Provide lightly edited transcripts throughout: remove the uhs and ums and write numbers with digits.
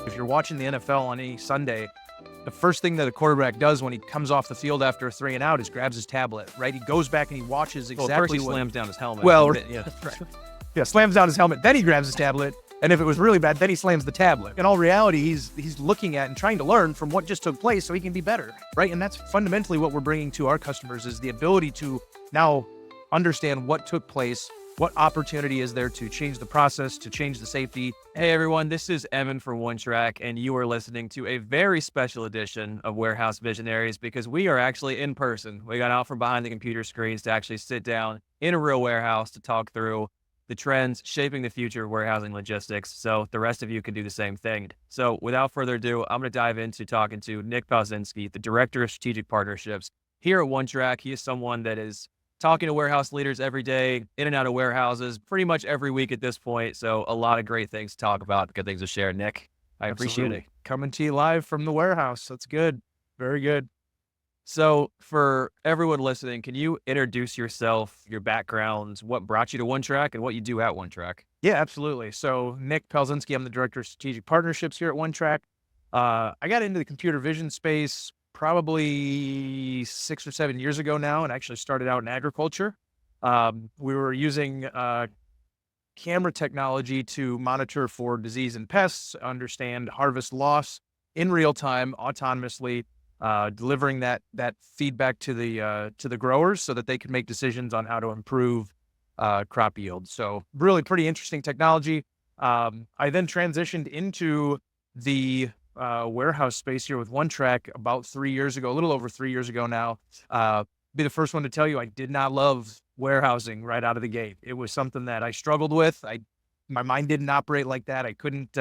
If you're watching the NFL on any Sunday, the first thing that a quarterback does when he comes off the field after a 3 and out is grabs his tablet, right? He goes back and he watches exactly first he slams down his helmet. Well, yeah. Yeah, slams down his helmet, then he grabs his tablet, and if it was really bad, then he slams the tablet. In all reality, he's looking at and trying to learn from what just took place so he can be better, right? And that's fundamentally what we're bringing to our customers, is the ability to now understand what took place, what opportunity is there to change the process, to change the safety. Hey everyone, this is Evan from OneTrack, and you are listening to a very special edition of Warehouse Visionaries because we are actually in person. We got out from behind the computer screens to actually sit down in a real warehouse to talk through the trends shaping the future of warehousing logistics, so the rest of you can do the same thing. So without further ado, I'm going to dive into talking to Nick Palczynski, the Director of Strategic Partnerships here at OneTrack. He is someone that is talking to warehouse leaders every day, in and out of warehouses, pretty much every week at this point. So a lot of great things to talk about, good things to share. Nick, I appreciate it. Coming to you live from the warehouse. That's good. Very good. So for everyone listening, can you introduce yourself, your background, what brought you to OneTrack, and what you do at OneTrack? Yeah, absolutely. So Nick Palczynski, I'm the Director of Strategic Partnerships here at OneTrack. I got into the computer vision space probably 6 or 7 years ago now, and actually started out in agriculture. We were using camera technology to monitor for disease and pests, understand harvest loss in real time, autonomously, delivering that feedback to the growers so that they could make decisions on how to improve crop yield. So really pretty interesting technology. I then transitioned into the warehouse space here with OneTrack about 3 years ago, a little over 3 years ago now. Be the first one to tell you I did not love warehousing right out of the gate. It was something that I struggled with. My mind didn't operate like that. I couldn't,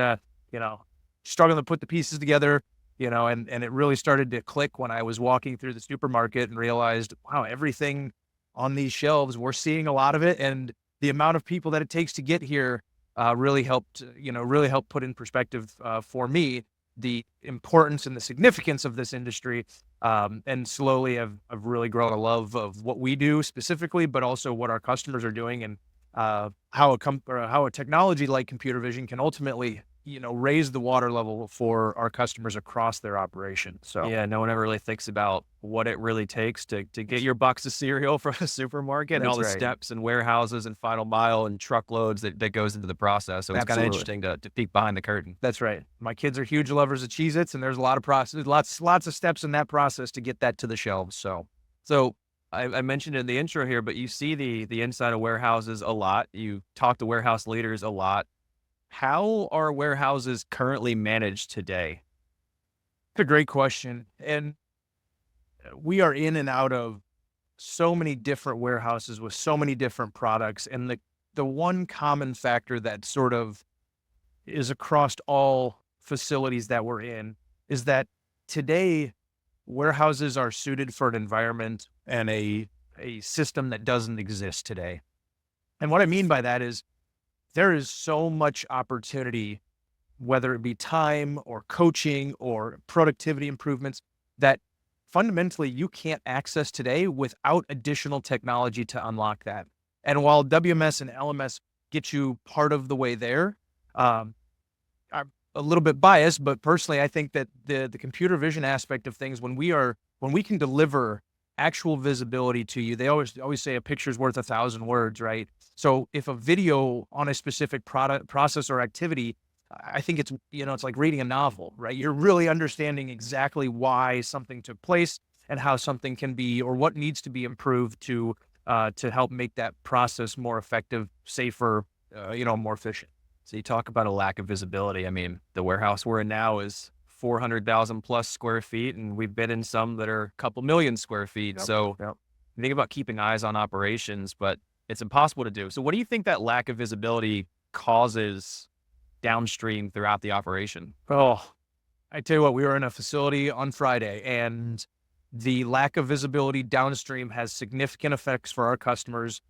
struggling to put the pieces together. And it really started to click when I was walking through the supermarket and realized, wow, everything on these shelves, we're seeing a lot of it. And the amount of people that it takes to get here really helped put in perspective for me the importance and the significance of this industry. And slowly I've really grown a love of what we do specifically, but also what our customers are doing, and how a technology like computer vision can ultimately raise the water level for our customers across their operation. So yeah, no one ever really thinks about what it really takes to get your box of cereal from a supermarket and all the steps and warehouses and final mile and truckloads that goes into the process. So it's kind of interesting to peek behind the curtain. That's right. My kids are huge lovers of Cheez-Its, and there's a lot of process, lots of steps in that process to get that to the shelves. So I mentioned in the intro here, but you see the inside of warehouses a lot. You talk to warehouse leaders a lot. How are warehouses currently managed today? It's a great question. And we are in and out of so many different warehouses with so many different products. And the one common factor that sort of is across all facilities that we're in is that today warehouses are suited for an environment and a system that doesn't exist today. And what I mean by that is, there is so much opportunity, whether it be time or coaching or productivity improvements, that fundamentally you can't access today without additional technology to unlock that. And while WMS and LMS get you part of the way there, I'm a little bit biased, but personally, I think that the computer vision aspect of things, when we can deliver actual visibility to you, they always say a picture's worth 1,000 words, right? So if a video on a specific product, process, or activity, I think it's like reading a novel, right? You're really understanding exactly why something took place and how something can be, or what needs to be improved to help make that process more effective, safer, more efficient. So you talk about a lack of visibility. I mean, the warehouse we're in now is 400,000 plus square feet, and we've been in some that are a couple million square feet. So you think about keeping eyes on operations, but it's impossible to do. So what do you think that lack of visibility causes downstream throughout the operation? Oh, I tell you what, we were in a facility on Friday, and the lack of visibility downstream has significant effects for our customers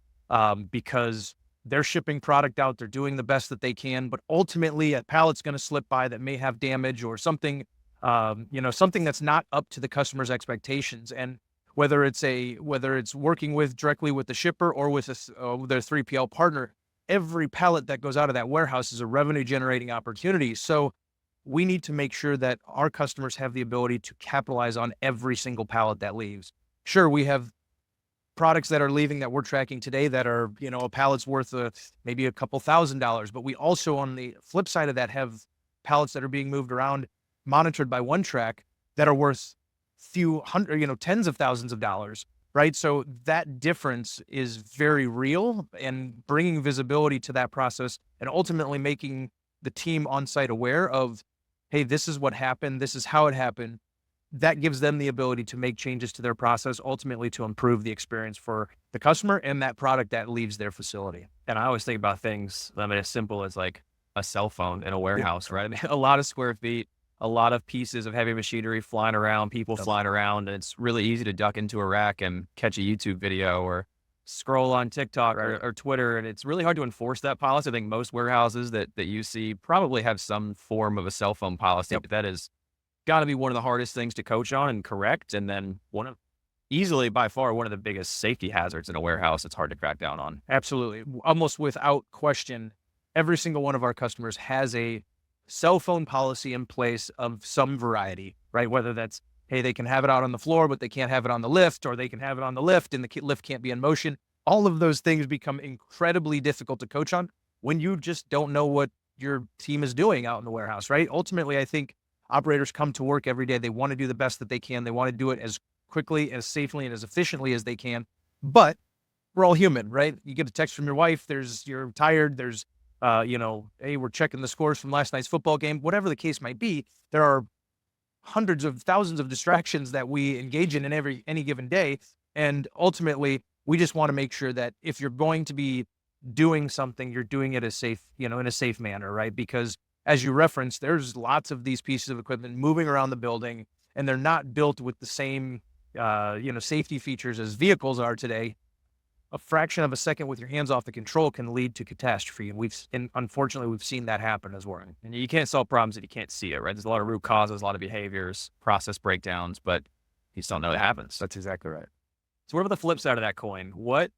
because they're shipping product out, they're doing the best that they can, but ultimately a pallet's going to slip by that may have damage or something, something that's not up to the customer's expectations. And whether it's working directly with the shipper or with their 3PL partner, every pallet that goes out of that warehouse is a revenue generating opportunity. So we need to make sure that our customers have the ability to capitalize on every single pallet that leaves. Sure, we have products that are leaving that we're tracking today that are, a pallet's worth maybe a couple $1,000s, but we also, on the flip side of that, have pallets that are being moved around, monitored by OneTrack, that are worth few hundred, tens of thousands of dollars, right? So that difference is very real, and bringing visibility to that process and ultimately making the team on site aware of, hey, this is what happened, this is how it happened. That gives them the ability to make changes to their process, ultimately to improve the experience for the customer and that product that leaves their facility. And I always think about things, as simple as like a cell phone in a warehouse, right? I mean, a lot of square feet, a lot of pieces of heavy machinery flying around, people flying around, and it's really easy to duck into a rack and catch a YouTube video or scroll on TikTok or Twitter. And it's really hard to enforce that policy. I think most warehouses that you see probably have some form of a cell phone policy, but that is got to be one of the hardest things to coach on and correct. And then easily by far one of the biggest safety hazards in a warehouse it's hard to crack down on. Absolutely. Almost without question, every single one of our customers has a cell phone policy in place of some variety, right? Whether that's, hey, they can have it out on the floor, but they can't have it on the lift, or they can have it on the lift and the lift can't be in motion. All of those things become incredibly difficult to coach on when you just don't know what your team is doing out in the warehouse, right? Ultimately, I think operators come to work every day. They want to do the best that they can. They want to do it as quickly, as safely, and as efficiently as they can. But we're all human, right? You get a text from your wife. You're tired. There's, hey, we're checking the scores from last night's football game. Whatever the case might be, there are hundreds of thousands of distractions that we engage in any given day. And ultimately, we just want to make sure that if you're going to be doing something, you're doing it as safe, in a safe manner, right? Because as you referenced, there's lots of these pieces of equipment moving around the building, and they're not built with the same, safety features as vehicles are today. A fraction of a second with your hands off the control can lead to catastrophe. And unfortunately, we've seen that happen as well. And you can't solve problems if you can't see it, right? There's a lot of root causes, a lot of behaviors, process breakdowns, but you just don't know it happens. That's exactly right. So what about the flip side of that coin? What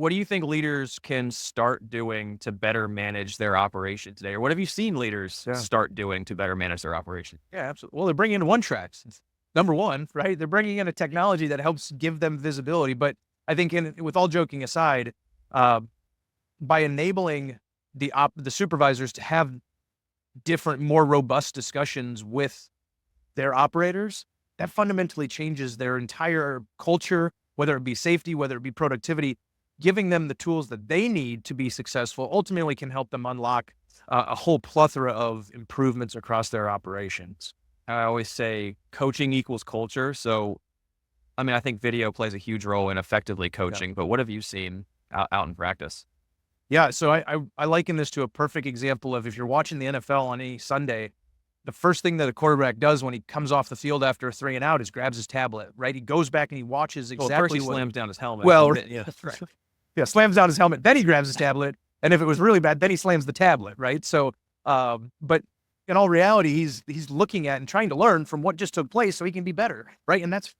do you think leaders can start doing to better manage their operation today? Or what have you seen leaders start doing to better manage their operation? Yeah, absolutely. Well, they're bringing in OneTrack. Number one, right? They're bringing in a technology that helps give them visibility. But I think, with all joking aside, by enabling the supervisors to have different, more robust discussions with their operators, that fundamentally changes their entire culture, whether it be safety, whether it be productivity. Giving them the tools that they need to be successful ultimately can help them unlock a whole plethora of improvements across their operations. I always say coaching equals culture. So, I think video plays a huge role in effectively coaching, but what have you seen out in practice? Yeah, so I liken this to a perfect example of, if you're watching the NFL on any Sunday, the first thing that a quarterback does when he comes off the field after a 3 and out is grabs his tablet, right? He goes back and he watches exactly first he slams down his helmet. Well, yeah, that's right. Yeah, slams down his helmet, then he grabs his tablet, and if it was really bad, then he slams the tablet, right? So, but in all reality, he's looking at and trying to learn from what just took place so he can be better, right? And that's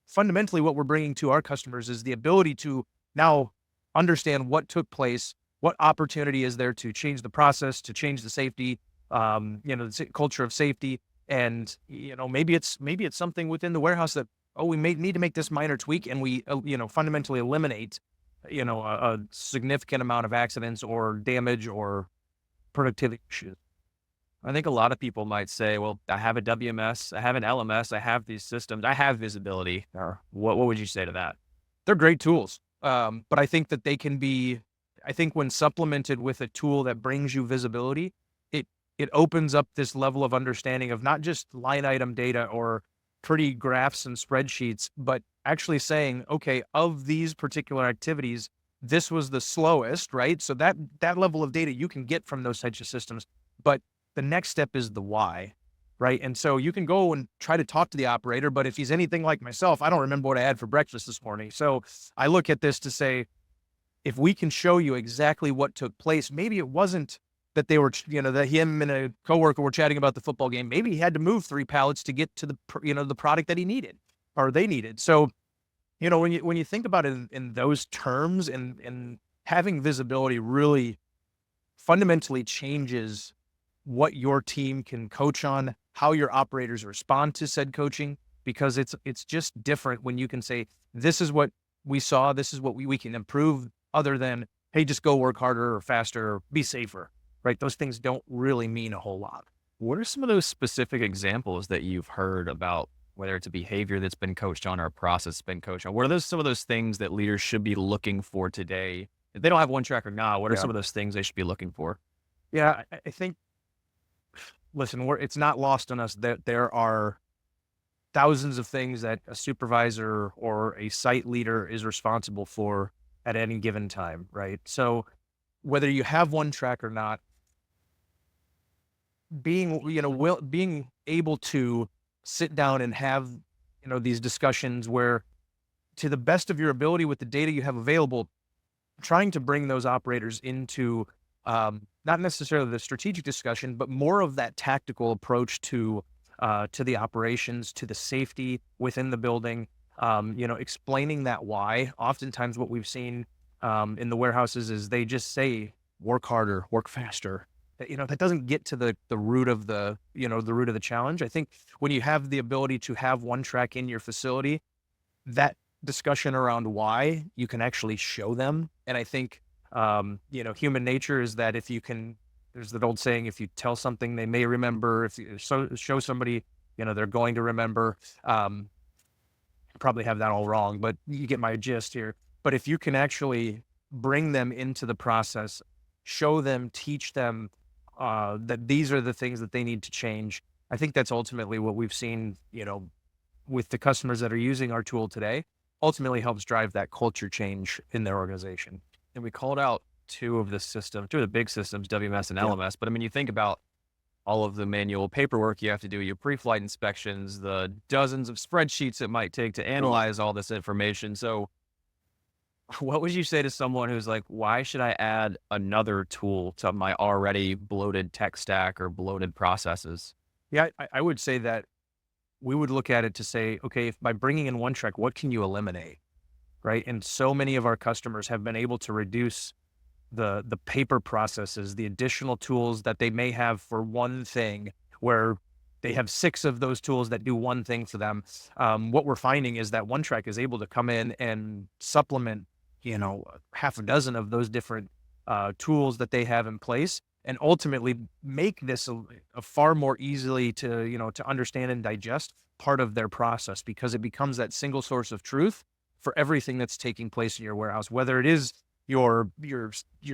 fundamentally what we're bringing to our customers, is the ability to now understand what took place, what opportunity is there to change the process, to change the safety, the culture of safety, and maybe it's something within the warehouse that, we may need to make this minor tweak, and we fundamentally eliminate a significant amount of accidents or damage or productivity issues. I think a lot of people might say, well, I have a WMS, I have an LMS, I have these systems, I have visibility. Or what would you say to that? They're great tools. But I think that they can be, when supplemented with a tool that brings you visibility, it opens up this level of understanding of not just line item data or pretty graphs and spreadsheets, but actually saying, okay, of these particular activities, this was the slowest, right? So that level of data you can get from those types of systems. But the next step is the why, right? And so you can go and try to talk to the operator, but if he's anything like myself, I don't remember what I had for breakfast this morning. So I look at this to say, if we can show you exactly what took place, maybe it wasn't that they were, that him and a coworker were chatting about the football game. Maybe he had to move 3 pallets to get to the, the product that he needed or they needed. So, when you think about it in those terms, and having visibility really fundamentally changes what your team can coach on, how your operators respond to said coaching, because it's just different when you can say, this is what we saw, this is what we can improve, other than, hey, just go work harder or faster or be safer, right? Those things don't really mean a whole lot. What are some of those specific examples that you've heard about, whether it's a behavior that's been coached on or a process that's been coached on? What are some of those things that leaders should be looking for today? If they don't have OneTrack or not, what are Yeah. some of those things they should be looking for? Yeah, I think, listen, it's not lost on us that there are thousands of things that a supervisor or a site leader is responsible for at any given time, right? So whether you have OneTrack or not, being able to sit down and have, these discussions where, to the best of your ability with the data you have available, trying to bring those operators into, not necessarily the strategic discussion, but more of that tactical approach to the operations, to the safety within the building. Explaining that why. Oftentimes, what we've seen in the warehouses is they just say, "Work harder, work faster." That doesn't get to the root of the root of the challenge. I think when you have the ability to have OneTrack in your facility, that discussion around why, you can actually show them. And I think, human nature is that if you can, there's that old saying, if you tell something they may remember, if you show somebody, they're going to remember. Probably have that all wrong, but you get my gist here. But if you can actually bring them into the process, show them, teach them that these are the things that they need to change, I think that's ultimately what we've seen, with the customers that are using our tool today, ultimately helps drive that culture change in their organization. And we called out two of the big systems, WMS and LMS. But I mean, you think about all of the manual paperwork you have to do, your pre-flight inspections, the dozens of spreadsheets it might take to analyze all this information. So what would you say to someone who's like, why should I add another tool to my already bloated tech stack or bloated processes? Yeah, I would say that we would look at it to say, okay, if by bringing in OneTrack, what can you eliminate, right? And so many of our customers have been able to reduce the paper processes, the additional tools that they may have for one thing, where they have 6 of those tools that do one thing for them. What we're finding is that OneTrack is able to come in and supplement, half a dozen of those different tools that they have in place, and ultimately make this a far more easily to understand and digest part of their process, because it becomes that single source of truth for everything that's taking place in your warehouse, whether it is your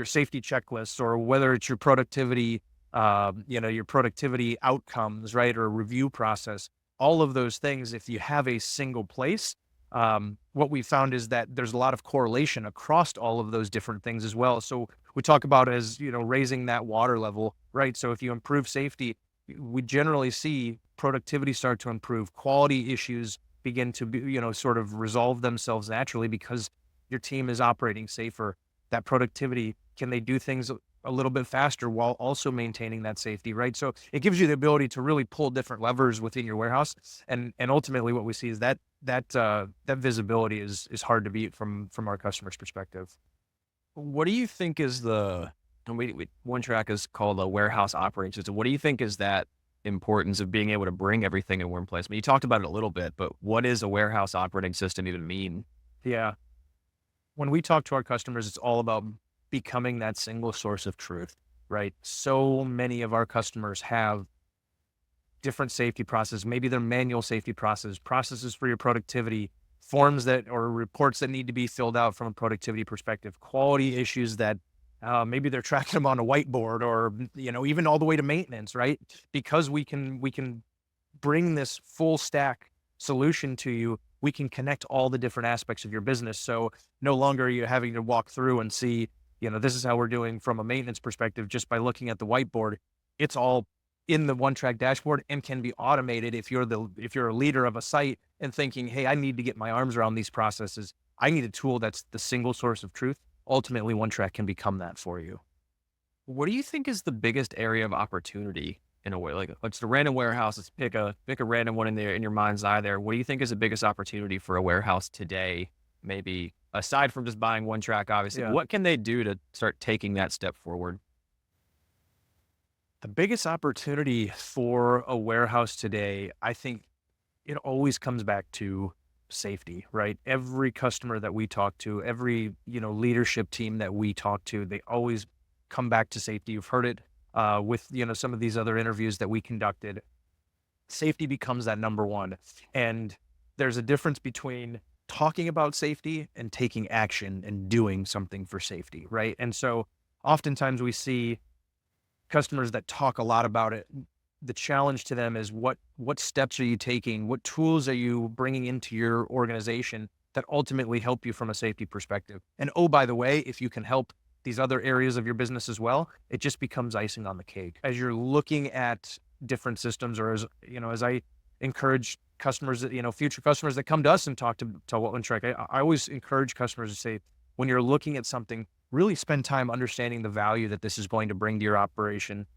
safety checklists, or whether it's your productivity, your productivity outcomes, right? Or review process, all of those things. If you have a single place, what we found is that there's a lot of correlation across all of those different things as well. So we talk about as, raising that water level, right? So if you improve safety, we generally see productivity start to improve, quality issues begin to be, sort of resolve themselves naturally, because your team is operating safer. That productivity, can they do things a little bit faster while also maintaining that safety, right? So it gives you the ability to really pull different levers within your warehouse. And ultimately what we see is that visibility is hard to beat from our customer's perspective. What do you think is OneTrack is called a warehouse operating system. What do you think is that importance of being able to bring everything in one place? I mean, you talked about it a little bit, but what does a warehouse operating system even mean? Yeah. When we talk to our customers, it's all about becoming that single source of truth, right? So many of our customers have different safety processes. Maybe they're manual safety processes for your productivity, forms or reports that need to be filled out from a productivity perspective, quality issues that maybe they're tracking them on a whiteboard, or, even all the way to maintenance, right? Because we can bring this full stack solution to you, we can connect all the different aspects of your business. So no longer are you having to walk through and see, this is how we're doing from a maintenance perspective just by looking at the whiteboard. It's all in the OneTrack dashboard and can be automated. If you're a leader of a site and thinking, hey, I need to get my arms around these processes, I need a tool that's the single source of truth. Ultimately, OneTrack can become that for you. What do you think is the biggest area of opportunity in a way? Like, it's the random warehouse. Let's pick a random one in your mind's eye there. What do you think is the biggest opportunity for a warehouse today? Maybe aside from just buying OneTrack, obviously, Yeah. what can they do to start taking that step forward? The biggest opportunity for a warehouse today, I think it always comes back to safety, right? Every customer that we talk to, every, leadership team that we talk to, they always come back to safety. You've heard it with, some of these other interviews that we conducted. Safety becomes that number one. And there's a difference between talking about safety and taking action and doing something for safety, right? And so oftentimes we see customers that talk a lot about it. The challenge to them is what steps are you taking? What tools are you bringing into your organization that ultimately help you from a safety perspective? And oh, by the way, if you can help these other areas of your business as well, it just becomes icing on the cake. As you're looking at different systems, or as I encourage customers that, future customers that come to us and talk to OneTrack, I always encourage customers to say, when you're looking at something, really spend time understanding the value that this is going to bring to your operation.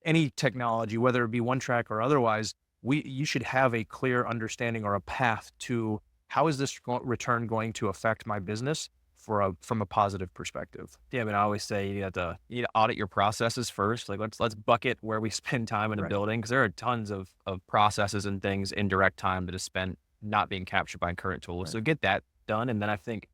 Any technology, whether it be OneTrack or otherwise, you should have a clear understanding or a path to how is this return going to affect my business from a positive perspective. Yeah, I mean, I always say you need to audit your processes first. Like let's bucket where we spend time in a Right. building, because there are tons of processes and things in direct time that is spent not being captured by current tools. Right. So get that done, and then I think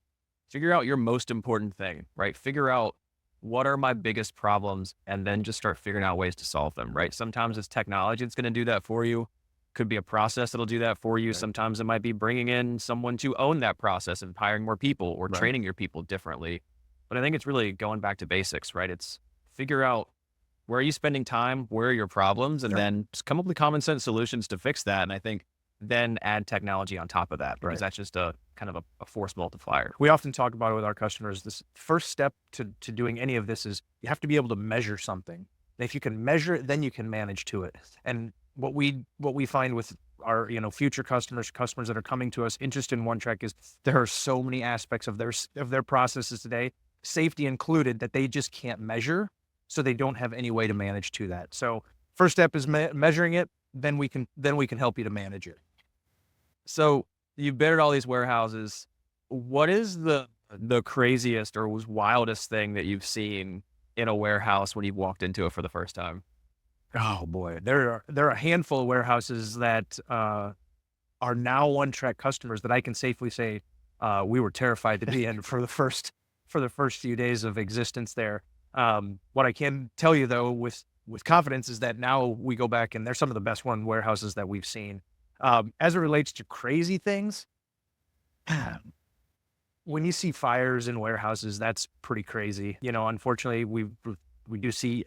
figure out your most important thing, right? Figure out what are my biggest problems, and then just start figuring out ways to solve them, right? Sometimes it's technology that's going to do that for you. Could be a process that'll do that for you. Right. Sometimes it might be bringing in someone to own that process and hiring more people, or Right. training your people differently. But I think it's really going back to basics, right? It's figure out where are you spending time, where are your problems, and Sure. then just come up with common sense solutions to fix that. And I think then add technology on top of that, because Right. that's just a kind of a force multiplier. We often talk about it with our customers. This first step to doing any of this is you have to be able to measure something. And if you can measure it, then you can manage to it. And what we find with our future customers that are coming to us interested in OneTrack is there are so many aspects of their processes today, safety included, that they just can't measure, so they don't have any way to manage to that. So first step is measuring it. Then we can help you to manage it. So you've been at all these warehouses. What is the craziest or wildest thing that you've seen in a warehouse when you've walked into it for the first time? Oh boy, there are a handful of warehouses that are now OneTrack customers that I can safely say we were terrified to be in for the first few days of existence there. What I can tell you though with confidence is that now we go back and they're some of the best warehouses that we've seen. As it relates to crazy things, when you see fires in warehouses, that's pretty crazy. Unfortunately, we do see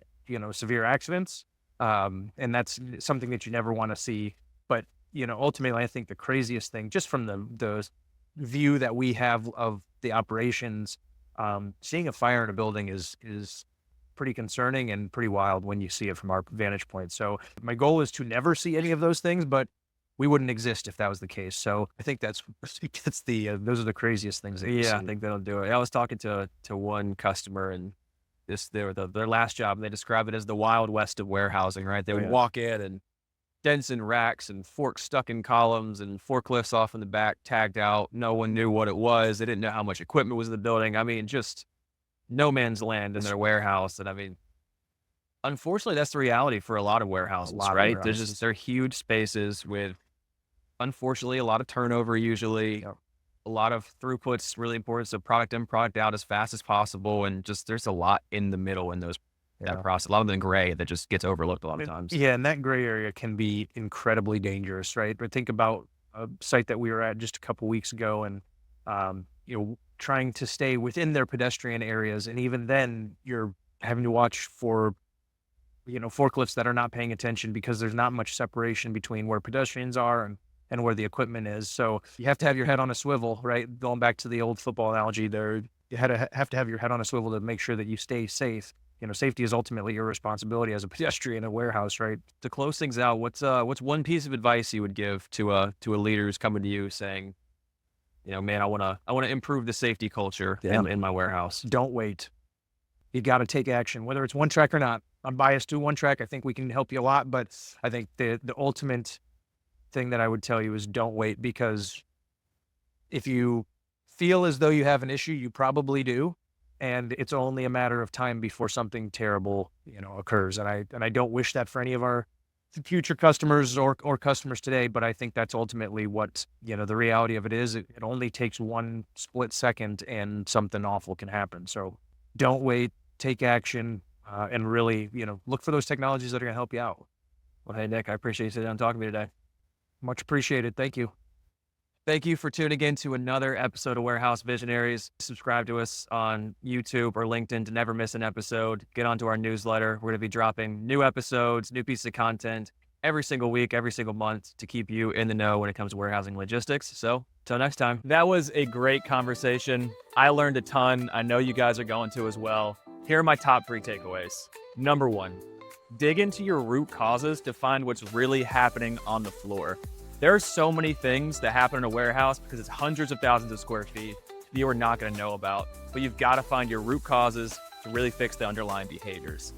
severe accidents, and that's something that you never want to see. But ultimately, I think the craziest thing, just from the view that we have of the operations, seeing a fire in a building is pretty concerning and pretty wild when you see it from our vantage point. So my goal is to never see any of those things, but we wouldn't exist if that was the case. So I think that's those are the craziest things that you Yeah, I see. think that'll do it. I was talking to one customer, and their last job, and they describe it as the Wild West of warehousing, right? They Oh, would yeah. walk in and dents in racks and forks stuck in columns and forklifts off in the back tagged out. No one knew what it was. They didn't know how much equipment was in the building. I mean, just no man's land in their warehouse. And I mean, unfortunately, that's the reality for a lot of warehouses, lot of right? warehouses. They're huge spaces with, unfortunately, a lot of turnover usually. Yep. A lot of throughput's really important. So product in, product out as fast as possible. And just there's a lot in the middle in that Yeah. process. A lot of the gray that just gets overlooked a lot of And- times. Yeah, and that gray area can be incredibly dangerous, right? But think about a site that we were at just a couple weeks ago, and trying to stay within their pedestrian areas, and even then, you're having to watch for forklifts that are not paying attention because there's not much separation between where pedestrians are and where the equipment is. So you have to have your head on a swivel, right? Going back to the old football analogy there, you have to have your head on a swivel to make sure that you stay safe. Safety is ultimately your responsibility as a pedestrian in a warehouse, right? To close things out, what's one piece of advice you would give to a leader who's coming to you saying, man, I wanna improve the safety culture in my warehouse. Don't wait. You got to take action, whether it's OneTrack or not. I'm biased to OneTrack. I think we can help you a lot, but I think the ultimate thing that I would tell you is don't wait, because if you feel as though you have an issue, you probably do. and it's only a matter of time before something terrible, occurs. And I don't wish that for any of our future customers or customers today, but I think that's ultimately what, the reality of it is. It only takes one split second and something awful can happen. So don't wait, take action, and really, look for those technologies that are going to help you out. Well, hey, Nick, I appreciate you sitting down and talking to me today. Much appreciated. Thank you. Thank you for tuning in to another episode of Warehouse Visionaries. Subscribe to us on YouTube or LinkedIn to never miss an episode. Get onto our newsletter. We're going to be dropping new episodes, new pieces of content every single week, every single month to keep you in the know when it comes to warehousing logistics. So till next time. That was a great conversation. I learned a ton. I know you guys are going to as well. Here are my top 3 takeaways. Number 1, dig into your root causes to find what's really happening on the floor. There are so many things that happen in a warehouse because it's hundreds of thousands of square feet that you are not going to know about, but you've got to find your root causes to really fix the underlying behaviors.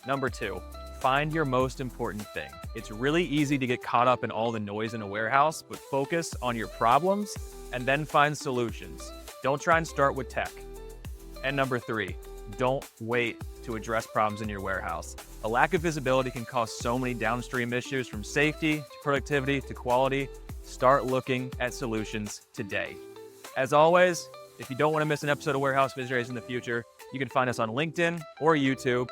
Number 2, find your most important thing. It's really easy to get caught up in all the noise in a warehouse, but focus on your problems and then find solutions. Don't try and start with tech. And number 3, don't wait to address problems in your warehouse. A lack of visibility can cause so many downstream issues, from safety to productivity to quality. Start looking at solutions today. As always, if you don't want to miss an episode of Warehouse Visionaries in the future, you can find us on LinkedIn or YouTube.